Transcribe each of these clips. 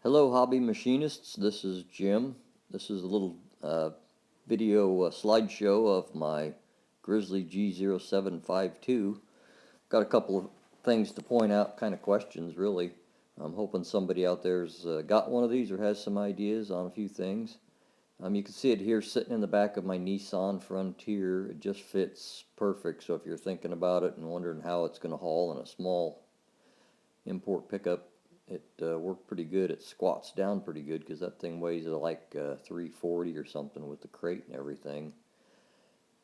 Hello, hobby machinists. This is Jim. This is a little video slideshow of my Grizzly G0752. Got a couple of things to point out, kind of questions, really. I'm hoping somebody out there's got one of these or has some ideas on a few things. You can see it here sitting in the back of my Nissan Frontier. It just fits perfect, so if you're thinking about it and wondering how it's going to haul in a small import pickup, it worked pretty good. It squats down pretty good because that thing weighs like 340 or something with the crate and everything.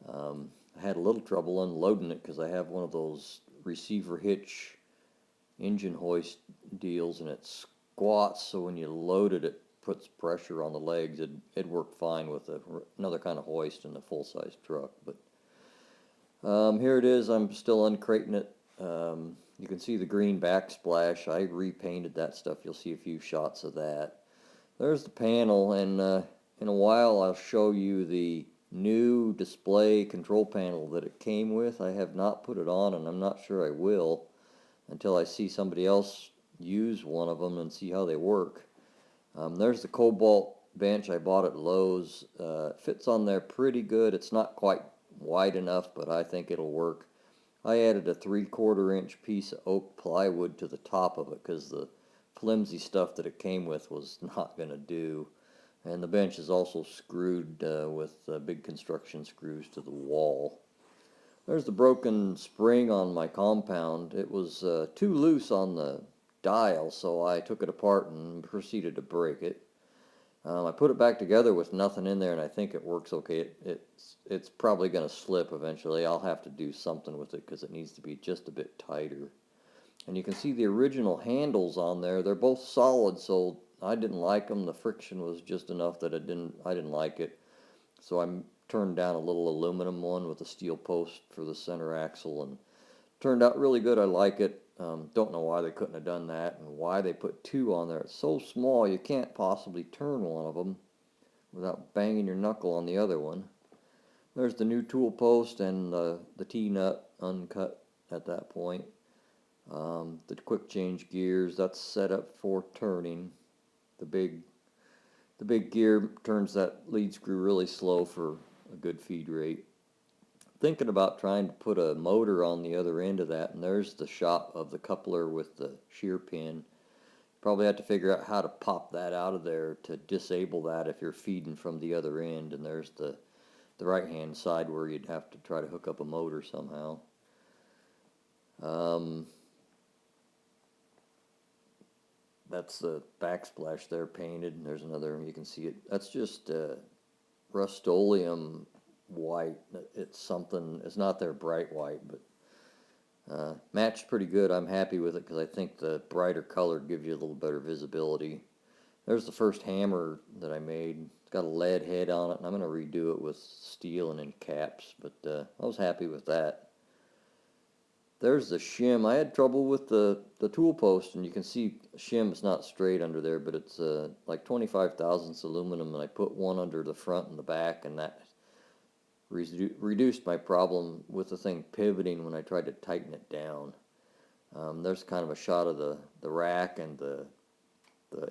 I had a little trouble unloading it because I have one of those receiver hitch engine hoist deals, and it squats, so when you load it, it puts pressure on the legs. It'd work fine with another kind of hoist in a full-size truck. But here it is. I'm still uncrating it. You can see the green backsplash. I repainted that stuff. You'll see a few shots of that. There's the panel, and in a while I'll show you the new display control panel that it came with. I have not put it on, and I'm not sure I will until I see somebody else use one of them and see how they work. There's the Cobalt bench I bought at Lowe's. It fits on there pretty good. It's not quite wide enough, but I think it'll work. I added a 3/4 inch piece of oak plywood to the top of it because the flimsy stuff that it came with was not going to do. And the bench is also screwed with big construction screws to the wall. There's the broken spring on my compound. It was too loose on the dial, so I took it apart and proceeded to break it. I put it back together with nothing in there, and I think it works okay. It's probably going to slip eventually. I'll have to do something with it because it needs to be just a bit tighter. And you can see the original handles on there. They're both solid, so I didn't like them. The friction was just enough that I didn't like it. So I turned down a little aluminum one with a steel post for the center axle, and turned out really good. I like it. Don't know why they couldn't have done that and why they put two on there. It's so small you can't possibly turn one of them without banging your knuckle on the other one. There's the new tool post and the T-nut uncut at that point. The quick change gears, that's set up for turning. The big gear turns that lead screw really slow for a good feed rate. Thinking about trying to put a motor on the other end of that, and there's the shot of the coupler with the shear pin. Probably have to figure out how to pop that out of there to disable that if you're feeding from the other end. And there's the right hand side where you'd have to try to hook up a motor somehow. That's the backsplash there painted, and there's another, you can see it. That's just Rust-Oleum white. It's something, it's not their bright white, but matched pretty good. I'm happy with it because I think the brighter color gives you a little better visibility. There's the first hammer that I made. It's got a lead head on it, and I'm going to redo it with steel and in caps, but I was happy with that. There's the shim. I had trouble with the tool post, and you can see shim's not straight under there, but it's like 25 thousandths aluminum, and I put one under the front and the back, and that reduced my problem with the thing pivoting when I tried to tighten it down. There's kind of a shot of the rack and the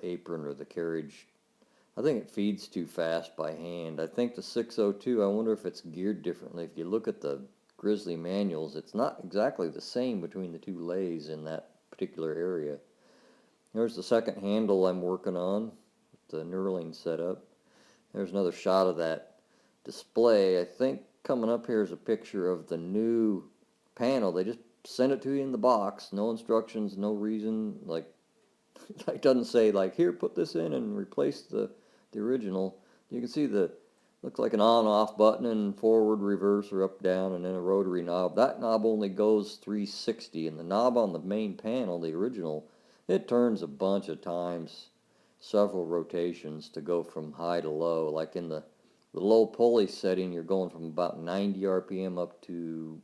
apron or the carriage. I think it feeds too fast by hand. I think the 602, I wonder if it's geared differently. If you look at the Grizzly manuals, it's not exactly the same between the two lathes in that particular area. There's the second handle I'm working on, the knurling setup. There's another shot of that display. I think coming up here is a picture of the new panel. They just sent it to you in the box, no instructions, no reason. Like it doesn't say like, here, put this in and replace the original. You can see looks like an on-off button and forward, reverse, or up, down, and then a rotary knob. That knob only goes 360, and the knob on the main panel, the original, it turns a bunch of times, several rotations to go from high to low. Like in the low pulley setting, you're going from about 90 RPM up to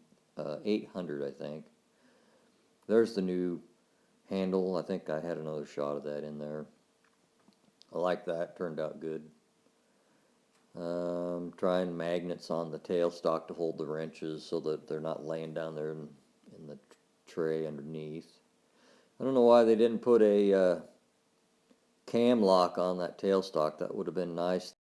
800, I think. There's the new handle. I think I had another shot of that in there. I like that. Turned out good. Trying magnets on the tailstock to hold the wrenches so that they're not laying down there in the tray underneath. I don't know why they didn't put a cam lock on that tailstock. That would have been nice.